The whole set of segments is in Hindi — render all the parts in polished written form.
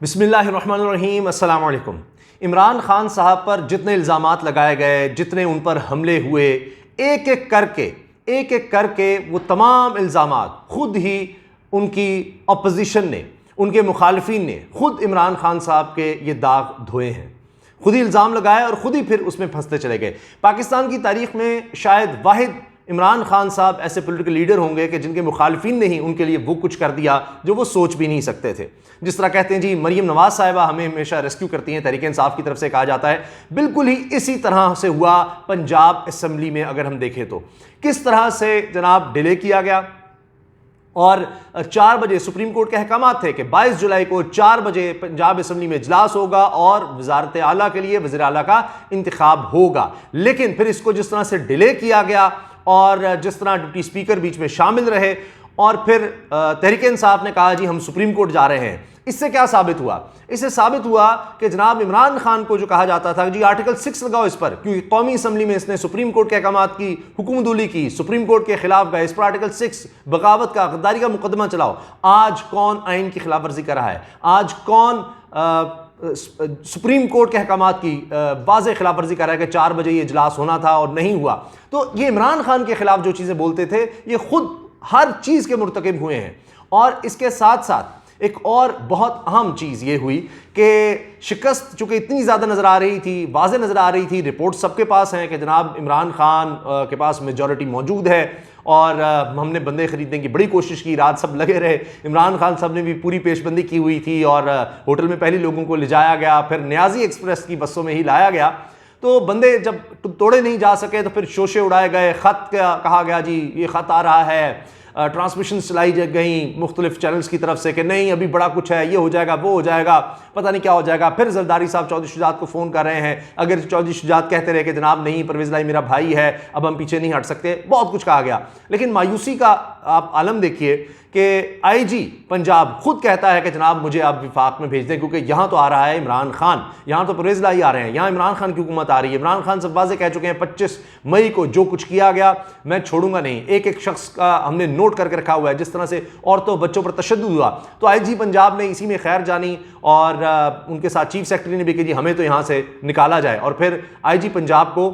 बिस्मिल्लाहिर्रहमानिर्रहीम, अस्सलाम वालेकुम। इमरान खान साहब पर जितने इल्ज़ामात लगाए गए, जितने उन पर हमले हुए, एक एक करके वो तमाम इल्ज़ामात खुद ही उनकी अपोजिशन ने, उनके मुखालफिन ने खुद इमरान खान साहब के ये दाग धोए हैं। खुद ही इल्ज़ाम लगाए और खुद ही फिर उसमें फंसते चले गए। पाकिस्तान की तारीख में शायद वाहिद इमरान खान साहब ऐसे पॉलिटिकल लीडर होंगे कि जिनके मुखालफिन ने ही उनके लिए वो कुछ कर दिया जो वो सोच भी नहीं सकते थे। जिस तरह कहते हैं जी मरीम नवाज साहिबा हमें हमेशा रेस्क्यू करती हैं, तहरीक इंसाफ की तरफ से कहा जाता है, बिल्कुल ही इसी तरह से हुआ पंजाब असम्बली में। अगर हम देखें तो किस तरह से जनाब डिले किया गया और 4 बजे सुप्रीम कोर्ट के अहकामात थे कि 22 जुलाई को 4 बजे पंजाब असम्बली में इजलास होगा और वजारत आला के लिए वज़ीर आला का इंतखाब होगा। लेकिन फिर इसको जिस तरह से डिले किया गया और जिस तरह डिप्टी स्पीकर बीच में शामिल रहे और फिर तहरीक इंसाफ ने कहा जी हम सुप्रीम कोर्ट जा रहे हैं, इससे क्या साबित हुआ? इससे साबित हुआ कि जनाब इमरान खान को जो कहा जाता था जी आर्टिकल 6 लगाओ इस पर, क्योंकि कौमी असम्बली में इसने सुप्रीम कोर्ट के अहकामात की हुक्मदूली की, सुप्रीम कोर्ट के खिलाफ गए, इस पर आर्टिकल 6 बगावत का, गद्दारी का मुकदमा चलाओ। आज कौन आइन की खिलाफ वर्जी कर रहा है? आज कौन सुप्रीम कोर्ट के अहकामात की वाज़ेह खिलाफ वर्जी कर रहा है कि 4 बजे ये इजलास होना था और नहीं हुआ? तो ये इमरान खान के खिलाफ जो चीज़ें बोलते थे ये खुद हर चीज़ के मुर्तकिब हुए हैं। और इसके साथ साथ एक और बहुत अहम चीज़ ये हुई कि शिकस्त चूँकि इतनी ज़्यादा नज़र आ रही थी, वाज़ेह नज़र आ रही थी, रिपोर्ट सबके पास हैं कि जनाब इमरान खान के पास मेजॉरिटी मौजूद है और हमने बंदे ख़रीदने की बड़ी कोशिश की, रात सब लगे रहे। इमरान खान साहब ने भी पूरी पेशबंदी की हुई थी और होटल में पहले लोगों को ले जाया गया, फिर न्याजी एक्सप्रेस की बसों में ही लाया गया। तो बंदे जब तोड़े नहीं जा सके तो फिर शोशे उड़ाए गए, ख़त कहा गया जी ये ख़त आ रहा है, ट्रांसमिशन चलाई गई मुख्तलिफ चैनल्स की तरफ से कि नहीं अभी बड़ा कुछ है, ये हो जाएगा, वो हो जाएगा, पता नहीं क्या हो जाएगा। फिर जरदारी साहब चौधरी शुजात को फ़ोन कर रहे हैं, अगर चौधरी शुजात कहते रहे कि जनाब नहीं परवेज़ लाई मेरा भाई है, अब हम पीछे नहीं हट सकते, बहुत कुछ कहा गया। लेकिन मायूसी का आप आलम देखिए कि आईजी पंजाब खुद कहता है कि जनाब मुझे आप विफाक में भेज दें, क्योंकि यहाँ तो आ रहा है इमरान खान, यहाँ तो परवेज़ लाई आ रहे हैं, यहाँ इमरान खान की हुकूमत आ रही है। इमरान खान सब वाज़े कह चुके हैं 25 मई को जो कुछ किया गया मैं छोड़ूंगा नहीं। एक एक शख्स का हमने नोट करके रखा हुआ है, जिस तरह से औरतों बच्चों पर तशद्दुद हुआ। तो आईजी पंजाब ने इसी में खैर जानी और उनके साथ चीफ सेक्रेटरी ने भी कि जी हमें तो यहाँ से निकाला जाए। और फिर आईजी पंजाब को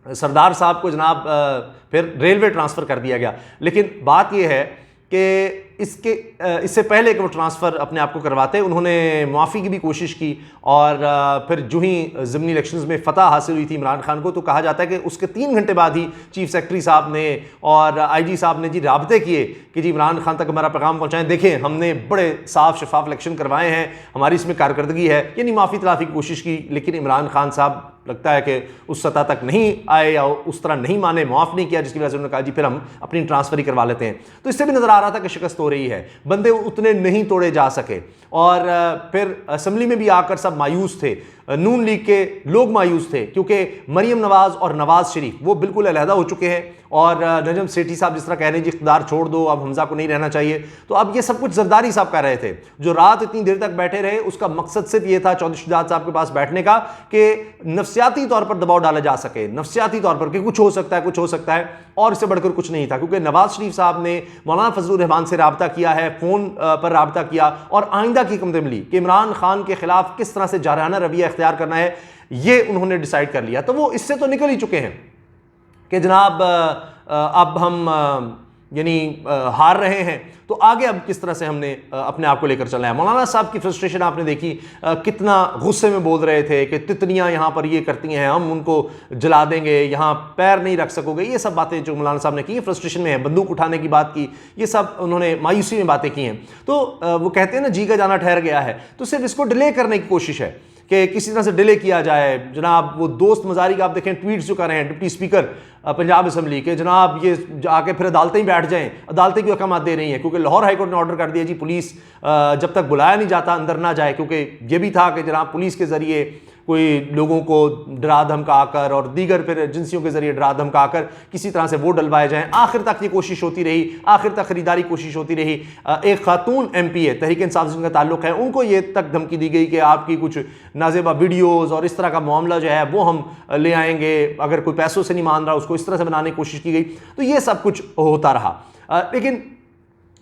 सरदार साहब को जनाब फिर रेलवे ट्रांसफ़र कर दिया गया। लेकिन बात यह है कि इससे पहले कि वो ट्रांसफ़र अपने आप को करवाते उन्होंने मुआफ़ी की भी कोशिश की और फिर जो ही ज़िमनी इलेक्शंस में फ़तह हासिल हुई थी इमरान खान को, तो कहा जाता है कि उसके 3 घंटे बाद ही चीफ सेक्रेटरी साहब ने और आईजी साहब ने जी राब्ते किए कि जी इमरान खान तक हमारा पैगाम पहुँचाएँ, देखें हमने बड़े साफ शफाफ इलेक्शन करवाए हैं, हमारी इसमें कारकर्दगी है, यानी माफ़ी तलाफ़ी की कोशिश की। लेकिन इमरान खान साहब लगता है कि उस सतह तक नहीं आए या उस तरह नहीं माने, माफ़ नहीं किया, जिसकी वजह से उन्होंने कहा जी फिर हम अपनी ट्रांसफ़र ही करवा लेते हैं। तो इससे भी नज़र आ रहा था कि शिकस्त हो रही है, बंदे उतने नहीं तोड़े जा सके। और फिर असम्बली में भी आकर सब मायूस थे, नून लीग के लोग मायूस थे, क्योंकि मरीम नवाज़ और नवाज़ शरीफ वो बिल्कुल अलहदा हो चुके हैं और नजम सेठी साहब जिस तरह कह रहे हैं जी इक़्तिदार छोड़ दो, अब हमजा को नहीं रहना चाहिए। तो अब ये सब कुछ जरदारी साहब कह रहे थे, जो रात इतनी देर तक बैठे रहे उसका मकसद सिर्फ ये था चौधरी शुजात साहब के पास बैठने का कि नफ्सियाती तौर पर दबाव डाला जा सके, नफ्सियाती तौर पर कि कुछ हो सकता है, कुछ हो सकता है, और इससे बढ़कर कुछ नहीं था। क्योंकि नवाज शरीफ साहब ने मौलाना फजलुर रहमान से रब्ता किया है, फ़ोन पर रब्ता किया और आइंदा की हिकमत अमली कि इमरान खान के खिलाफ किस तरह से जारहाना रवैया इख्तियार करना है ये उन्होंने डिसाइड कर लिया। तो वो इससे तो निकल ही चुके हैं कि जनाब अब हम यानी हार रहे हैं, तो आगे अब किस तरह से हमने अपने आप को लेकर चलना है। मौलाना साहब की फ्रस्ट्रेशन आपने देखी, कितना गुस्से में बोल रहे थे कि तितलियां यहाँ पर ये करती हैं, हम उनको जला देंगे, यहाँ पैर नहीं रख सकोगे, ये सब बातें जो मौलाना साहब ने की, फ्रस्ट्रेशन में है, बंदूक उठाने की बात की, ये सब उन्होंने मायूसी में बातें की हैं। तो वो कहते हैं ना जी का जाना ठहर गया है, तो सिर्फ इसको डिले करने की कोशिश है कि किसी तरह से डिले किया जाए। जनाब वो दोस्त मजारी का आप देखें ट्वीट्स जो कर रहे हैं डिप्टी स्पीकर पंजाब असम्बली के, जनाब ये आके फिर अदालतें ही बैठ जाएं, अदालतें क्यों अहकाम दे रही हैं? क्योंकि लाहौर हाईकोर्ट ने ऑर्डर कर दिया जी पुलिस जब तक बुलाया नहीं जाता अंदर ना जाए, क्योंकि ये भी था कि जनाब पुलिस के ज़रिए कोई लोगों को डरा धमका कर और दीगर फिर एजेंसियों के जरिए डरा धमका कर किसी तरह से वोट डलवाए जाएं। आखिर तक ये कोशिश होती रही, आखिर तक खरीदारी कोशिश होती रही। एक खातून MP तहरीक इंसाफ जिनका ताल्लुक है, उनको ये तक धमकी दी गई कि आपकी कुछ नाजेबा वीडियोज़ और इस तरह का मामला जो है वो हम ले आएंगे, अगर कोई पैसों से नहीं मान रहा उसको इस तरह से बनाने की कोशिश की गई। तो ये सब कुछ होता रहा। लेकिन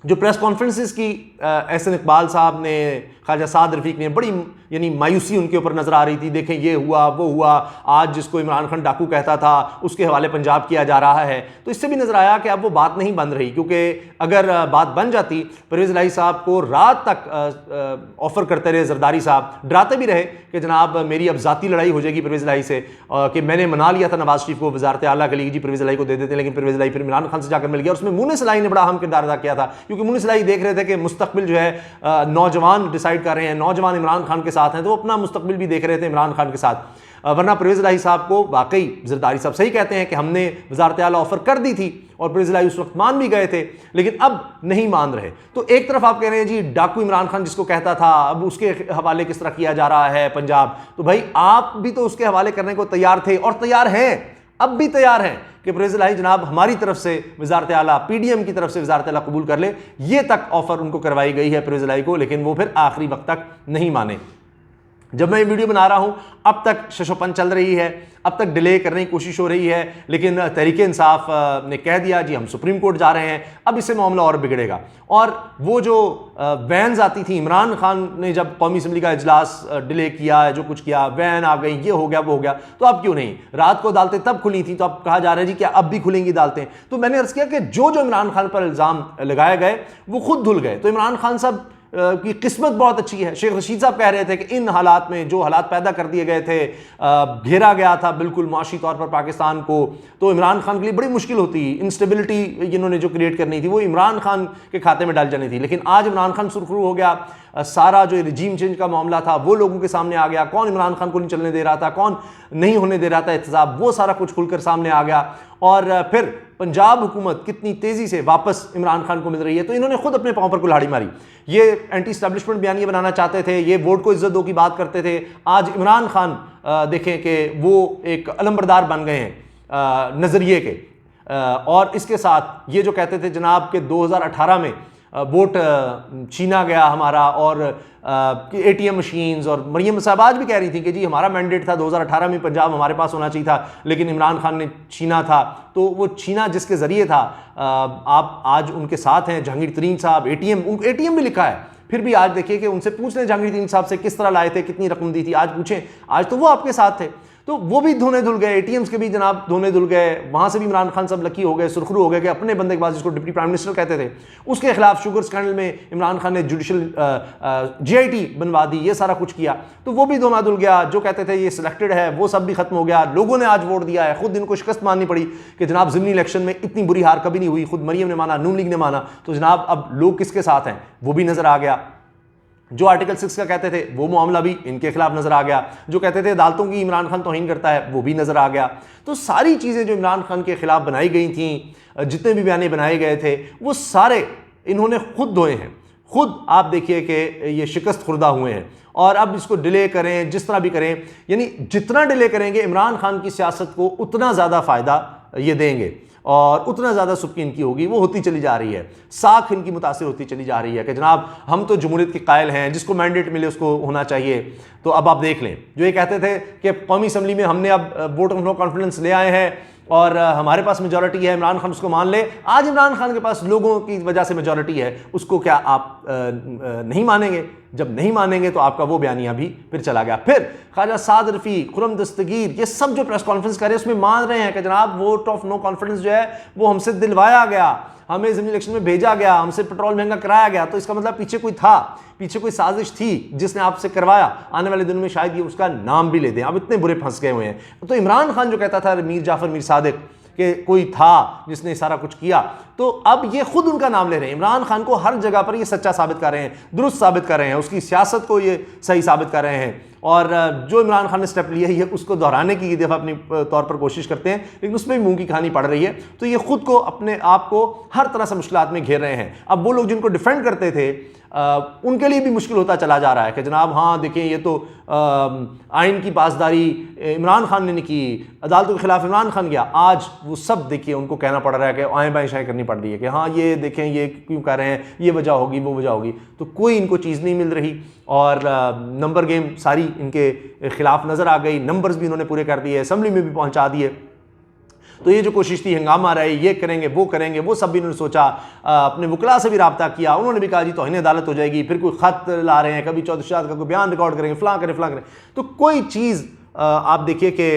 जो प्रेस कॉन्फ्रेंसेस की एहसन इकबाल साहब ने, ख्वाजा साद रफ़ीक ने, बड़ी यानी मायूसी उनके ऊपर नज़र आ रही थी। देखें ये हुआ वो हुआ, आज जिसको इमरान खान डाकू कहता था उसके हवाले पंजाब किया जा रहा है। तो इससे भी नज़र आया कि अब वो बात नहीं बन रही, क्योंकि अगर बात बन जाती, परवेज़ इलाही साहब को रात तक ऑफ़र करते रहे जरदारी साहब, डराते भी रहे कि जनाब मेरी अब ज़ाती लड़ाई हो जाएगी परवेज़ इलाही से, कि मैंने मना लिया था नवाज शरीफ को वज़ारत आला के लिए जी परवेज़ इलाही को दे देते हैं, लेकिन परवेज़ इलाही फिर इमरान खान से जाकर मिल गया। उसमें मुनीस इलाही ने बड़ा अहम किरदार अदा किया था, क्योंकि मुनीस इलाही देख रहे थे कि मुस्तकबिल जो है नौजवान डिसाइड कर रहे हैं, नौजवान इमरान खान के साथ हैं, तो वो अपना मुस्तकबिल भी देख रहे थे इमरान खान के साथ। वरना परवेज़ इलाही साहब को वाकई जरदारी साहब सही कहते हैं कि हमने वज़ारत आला ऑफ़र कर दी थी और परवेज़ इलाही उस वक्त मान भी गए थे, लेकिन अब नहीं मान रहे। तो एक तरफ आप कह रहे हैं जी डाकू इमरान खान जिसको कहता था, अब उसके हवाले किस तरह किया जा रहा है पंजाब, तो भाई आप भी तो उसके हवाले करने को तैयार थे और तैयार हैं, अब भी तैयार हैं कि परवेज़ इलाही जनाब हमारी तरफ से वज़ारत आला, PDM की तरफ से वज़ारत आला कबूल कर ले, ये तक ऑफ़र उनको करवाई गई है परवेज़ इलाही को, लेकिन वो फिर आखिरी वक्त तक नहीं माने। जब मैं ये वीडियो बना रहा हूं अब तक शशोपन चल रही है, अब तक डिले करने की कोशिश हो रही है, लेकिन तहरीक इंसाफ ने कह दिया जी हम सुप्रीम कोर्ट जा रहे हैं, अब इससे मामला और बिगड़ेगा। और वो जो वैन्स आती थी, इमरान खान ने जब कौमी असम्बली का इजलास डिले किया, जो कुछ किया, वैन आ गई, ये हो गया वो हो गया, तो अब क्यों नहीं? रात को अदालतें तब खुली थी, तो अब कहा जा रहा है जी क्या अब भी खुलेंगी अदालतें? तो मैंने अर्ज़ किया कि जो जो इमरान खान पर इल्ज़ाम लगाए गए वो खुद धुल गए। तो इमरान खान साहब की किस्मत बहुत अच्छी है। शेख रशीद साहब कह रहे थे कि इन हालात में जो हालात पैदा कर दिए गए थे, घेरा गया था बिल्कुल माशी तौर पर पाकिस्तान को, तो इमरान खान के लिए बड़ी मुश्किल होती, इंस्टेबिलिटी इन्होंने जो क्रिएट करनी थी वो इमरान खान के खाते में डाल जानी थी। लेकिन आज इमरान खान सुरखरू हो गया, सारा जो रिजीम चेंज का मामला था वो लोगों के सामने आ गया, कौन इमरान खान को नहीं चलने दे रहा था, कौन नहीं होने दे रहा था एहतसाब, वो सारा कुछ खुलकर सामने आ गया। और फिर पंजाब हुकूमत कितनी तेज़ी से वापस इमरान खान को मिल रही है, तो इन्होंने खुद अपने पाँव पर कुल्हाड़ी मारी। ये एंटी स्टैब्लिशमेंट बयानिया बनाना चाहते थे, ये वोट को इज्जत दो की बात करते थे, आज इमरान खान देखें कि वो एक अलमबरदार बन गए हैं नज़रिए के। और इसके साथ ये जो कहते थे जनाब के 2018 में वोट छीना गया हमारा, और ATM मशीन्स, और मरियम साहब आज भी कह रही थी कि जी हमारा मैंडेट था 2018 में पंजाब हमारे पास होना चाहिए था, लेकिन इमरान खान ने छीना था। तो वो छीना जिसके ज़रिए था, आप आज उनके साथ हैं जहांगीर तरीन साहब, ATM भी लिखा है, फिर भी आज देखिए कि उनसे पूछ लें जहांगीर तरीन साहब से किस तरह लाए थे, कितनी रकम दी थी, आज पूछें, आज तो वो आपके साथ थे। तो वो भी धोने धुल गए, ATMs के भी जनाब धोने धुल गए, वहाँ से भी इमरान खान साहब लकी हो गए, सुरखरू हो गए कि अपने बंदेबाज जिसको डिप्टी प्राइम मिनिस्टर कहते थे उसके खिलाफ शुगर स्कैंडल में इमरान खान ने जुडिशल GIT बनवा दी, ये सारा कुछ किया, तो वो भी धोना धुल गया। जो कहते थे ये सिलेक्टेड है वो सब भी खत्म हो गया, लोगों ने आज वोट दिया है, खुद इनको शिकस्त माननी पड़ी कि जनाब ज़िमनी इलेक्शन में इतनी बुरी हार कभी नहीं हुई, खुद मरियम ने माना, नून लीग ने माना, तो जनाब अब लोग किसके साथ हैं वो भी नज़र आ गया। जो आर्टिकल 6 का कहते थे वो मामला भी इनके खिलाफ नजर आ गया, जो कहते थे अदालतों की इमरान खान तौहीन करता है वो भी नजर आ गया। तो सारी चीज़ें जो इमरान खान के खिलाफ बनाई गई थी, जितने भी बयाने बनाए गए थे, वो सारे इन्होंने खुद धोए हैं। खुद आप देखिए कि ये शिकस्त खुर्दा हुए हैं, और अब इसको डिले करें जिस तरह भी करें, यानी जितना डिले करेंगे इमरान खान की सियासत को उतना ज़्यादा फ़ायदा ये देंगे और उतना ज़्यादा सुबकी इनकी होगी, वो होती चली जा रही है, साख इनकी मुतासिर होती चली जा रही है कि जनाब हम तो जमहूरियत के कायल हैं, जिसको मैंडेट मिले उसको होना चाहिए। तो अब आप देख लें, जो ये कहते थे कि कौमी असम्बली में हमने अब वोट ऑफ नो कॉन्फिडेंस ले आए हैं और हमारे पास मेजॉरिटी है, इमरान खान उसको मान ले, आज इमरान खान के पास लोगों की वजह से मेजॉरिटी है, उसको क्या आप नहीं मानेंगे? जब नहीं मानेंगे तो आपका वो बयानिया भी फिर चला गया। फिर ख्वाजा साद रफ़ीक, खुर्रम दस्तगीर, ये सब जो प्रेस कॉन्फ्रेंस कर रहे हैं उसमें मान रहे हैं कि जनाब वोट ऑफ नो कॉन्फिडेंस जो है वो हमसे दिलवाया गया, हमें ज़िमनी इलेक्शन में भेजा गया, हमसे पेट्रोल महंगा कराया गया, तो इसका मतलब पीछे कोई था, पीछे कोई साजिश थी जिसने आपसे करवाया। आने वाले दिनों में शायद ये उसका नाम भी ले दें, अब इतने बुरे फंस गए हुए हैं। तो इमरान खान जो कहता था मीर जाफर मीर सादिक कि कोई था जिसने सारा कुछ किया, तो अब ये खुद उनका नाम ले रहे हैं। इमरान खान को हर जगह पर ये सच्चा साबित कर रहे हैं, दुरुस्त साबित कर रहे हैं, उसकी सियासत को ये सही साबित कर रहे हैं, और जो इमरान खान ने स्टेप लिया है ये उसको दोहराने की दफ़ा अपनी तौर पर कोशिश करते हैं, लेकिन उसमें भी मुंह की कहानी पड़ रही है। तो ये खुद को अपने आप को हर तरह से मुश्किलात में घेर रहे हैं। अब वो लोग जिनको डिफेंड करते थे उनके लिए भी मुश्किल होता चला जा रहा है कि जनाब हाँ देखिए ये तो आइन की पासदारी इमरान खान ने नहीं की, अदालतों के खिलाफ इमरान खान गया, आज वो सब देखिए उनको कहना पड़ रहा है कि आएँ बाएँ शाएँ करनी पड़ रही है कि हाँ ये देखें ये क्यों कर रहे हैं, ये वजह होगी वो वजह होगी, तो कोई इनको चीज़ नहीं मिल रही। और नंबर गेम सारी इनके खिलाफ नज़र आ गई, नंबर्स भी इन्होंने पूरे कर दिए, असम्बली में भी पहुँचा दिए। तो ये जो कोशिश थी, हंगामा रही, ये करेंगे वो सब भी उन्होंने सोचा। अपने वकला से भी रब्ता किया, उन्होंने भी कहा जी तौहीन अदालत हो जाएगी, फिर कोई ख़त ला रहे हैं, कभी चौधरी शहाद का कोई बयान रिकॉर्ड करेंगे, फ़लाँ करें। तो कोई चीज़ आप देखिए कि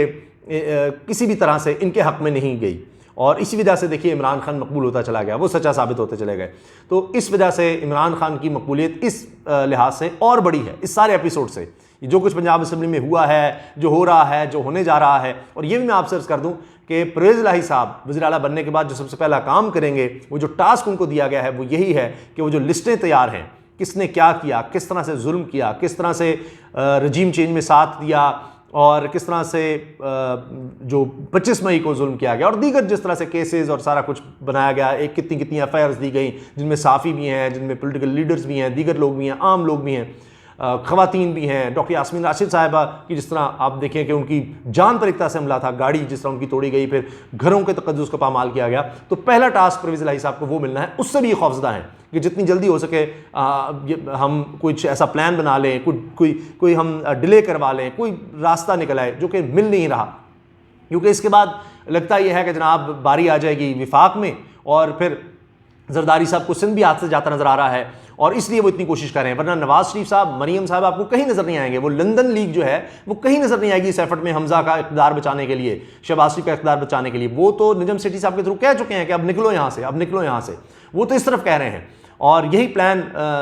किसी भी तरह से इनके हक़ में नहीं गई, और इसी वजह से देखिए इमरान खान मकबूल होता चला गया, वो सच्चा साबित होते चले गए। तो इस वजह से इमरान खान की मकबूलियत इस लिहाज से और बड़ी है इस सारे एपिसोड से। जो कुछ पंजाब असम्बली में हुआ है, जो हो रहा है, जो होने जा रहा है, और ये भी मैं आपसे अर्ज़ कर दूं कि परवेज़ इलाही साहब वज़ीर आला बनने के बाद जो सबसे पहला काम करेंगे, वो जो टास्क उनको दिया गया है वो यही है कि वो जो लिस्टें तैयार हैं, किसने क्या किया, किस तरह से जुल्म किया, किस तरह से रजीम चेंज में साथ दिया, और किस तरह से जो 25 मई को जुल्म किया गया, और दीगर जिस तरह से केसेस और सारा कुछ बनाया गया, एक कितनी FIRs दी गई, जिनमें साफ़ी भी हैं, जिनमें पॉलिटिकल लीडर्स भी हैं, दीगर लोग भी हैं, आम लोग भी हैं, ख़वातीन भी हैं। डॉक्टर यास्मीन राशिद साहिबा की जिस तरह आप देखें कि उनकी जान पर एक तरह से हमला था, गाड़ी जिस तरह उनकी तोड़ी गई, फिर घरों के तक़द्दुस को पामाल किया गया। तो पहला टास्क परवेज़ इलाही साहब को वो मिलना है। उससे भी ये खौफज़दा हैं कि जितनी जल्दी हो सके हम कुछ ऐसा प्लान बना लें, कोई हम डिले करवा लें, कोई रास्ता निकल आए, जो कि मिल नहीं रहा। क्योंकि इसके बाद लगता यह है कि जनाब बारी आ जाएगी विफाक में, और फिर जरदारी साहब को सिंध भी हाथ से जाता नजर आ रहा है, और इसलिए वो इतनी कोशिश कर रहे हैं। वरना नवाज शरीफ साहब, मरीम साहब आपको कहीं नजर नहीं आएंगे। वो लंदन लीग जो है वो कहीं नजर नहीं आएगी इस एफर्ट में हमजा का इक़्तिदार बचाने के लिए, शहबाज शरीफ का इक़्तिदार बचाने के लिए। वो तो निजम सेठी साहब के थ्रू कह चुके हैं कि अब निकलो यहाँ से, अब निकलो यहाँ से। वो तो इस तरफ कह रहे हैं, और यही प्लान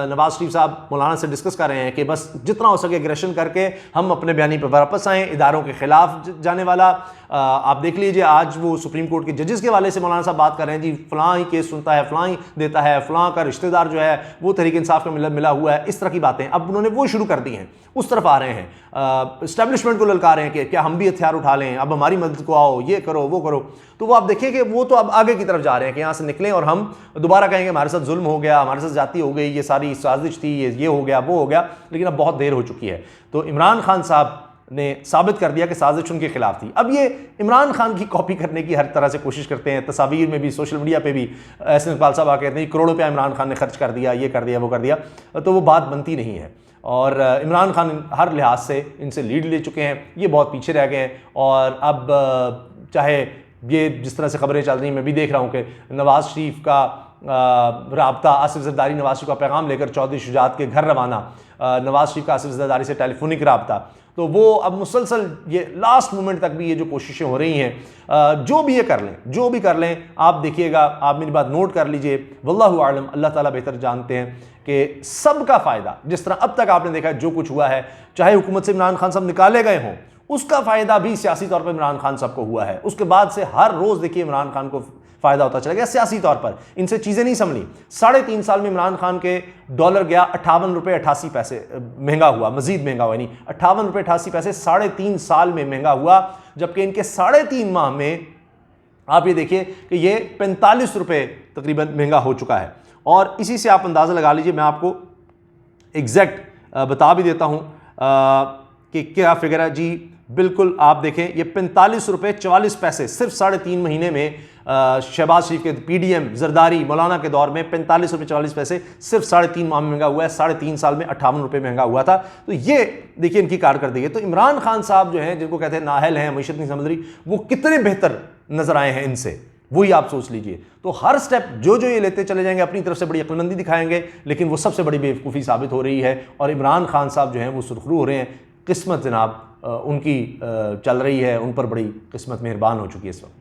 नवाज शरीफ साहब मौलाना से डिस्कस कर रहे हैं कि बस जितना हो सके एग्रेशन करके हम अपने बयानी पर वापस आएँ, इदारों के खिलाफ जाने वाला। आप देख लीजिए आज वो सुप्रीम कोर्ट के जजेस के वाले से मौलाना साहब बात कर रहे हैं, जी फलां ही केस सुनता है, फलां ही देता है, फलां का रिश्तेदार जो है वो तहरीक इंसाफ का मिला हुआ है, इस तरह की बातें अब उन्होंने वो शुरू कर दी हैं, उस तरफ आ रहे हैं। इस्टेब्लिशमेंट को ललका रहे हैं कि क्या हम भी हथियार उठा लें, अब हमारी मदद को आओ, ये करो वो करो। तो वो आप देखिए कि वो तो अब आगे की तरफ जा रहे हैं कि यहाँ से निकलें और हम दोबारा कहेंगे हमारे साथ जुल्म हो गया, हमारे साथ जाती हो गई, ये सारी साजिश थी, ये हो गया वो हो गया। लेकिन अब बहुत देर हो चुकी है। तो इमरान खान साहब ने साबित कर दिया कि साजिश उनके खिलाफ थी। अब ये इमरान खान की कॉपी करने की हर तरह से कोशिश करते हैं, तस्वीर में भी, सोशल मीडिया पे भी। एहसन इकबाल साहब आके कहते हैं करोड़ों रुपया इमरान खान ने खर्च कर दिया, ये कर दिया वो कर दिया, तो वो बात बनती नहीं है। और इमरान खान हर लिहाज से इनसे लीड ले चुके हैं, ये बहुत पीछे रह गए हैं। और अब चाहे ये जिस तरह से खबरें चल रही हैं, मैं भी देख रहा हूँ कि नवाज शरीफ का राब्ता, आसिफ जरदारी नवाज शरीफ का पैगाम लेकर चौधरी शुजात के घर रवाना, नवाज शरीफ का आसिफ जरदारी से टेलीफोनिक राब्ता। तो वो अब मुसलसल ये लास्ट मोमेंट तक भी ये जो कोशिशें हो रही हैं, जो भी ये कर लें, जो भी कर लें, आप देखिएगा, आप मेरी बात नोट कर लीजिए, वल्लाहु आलम, अल्लाह ताला बेहतर जानते हैं कि सबका फ़ायदा, जिस तरह अब तक आपने देखा जो कुछ हुआ है, चाहे हुकूमत से इमरान खान साहब निकाले गए हों, उसका फ़ायदा भी सियासी तौर पर इमरान खान साहब को हुआ है। उसके बाद से हर रोज़ देखिए इमरान खान को फ़ायदा होता चला गया सियासी तौर पर। इनसे चीज़ें नहीं संभली। 3.5 साल में इमरान खान के डॉलर गया 58 रुपये 88 पैसे महंगा हुआ, मजीद महंगा हुआ, नहीं 58 रुपये 88 पैसे 3.5 साल में महंगा हुआ। जबकि इनके 3.5 माह में आप ये देखिए कि ये 45 रुपये तकरीबन महंगा हो चुका है। और इसी से आप अंदाज़ा लगा लीजिए, मैं आपको एग्जैक्ट बता भी देता हूँ कि क्या फिगर है जी। बिल्कुल आप देखें, ये 45 रुपये 44 पैसे सिर्फ 3.5 महीने में शहबाज शरीफ के PDM जरदारी मौलाना के दौर में 45 रुपये 44 पैसे सिर्फ 3.5 माह में महंगा हुआ है। 3.5 साल में 58 रुपये महंगा हुआ था। तो ये देखिए इनकी कारकर्दगी है। तो इमरान खान साहब जो हैं, जिनको कहते हैं नाहल हैं, मईशत नहीं समझ रही, वो कितने बेहतर नजर आए हैं इनसे, वही आप सोच लीजिए। तो हर स्टेप जो ये लेते चले जाएंगे, अपनी तरफ से बड़ी अक्लमंदी दिखाएंगे, लेकिन वो सबसे बड़ी बेवकूफ़ी साबित हो रही है। और इमरान खान साहब जो हैं वो सुरखरू हो रहे हैं। किस्मत जनाब उनकी चल रही है, उन पर बड़ी किस्मत मेहरबान हो चुकी है इस वक्त।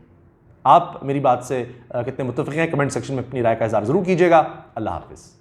आप मेरी बात से कितने मुत्तफ़िक़ हैं, कमेंट सेक्शन में अपनी राय का इज़हार ज़रूर कीजिएगा। अल्लाह हाफ़िज़।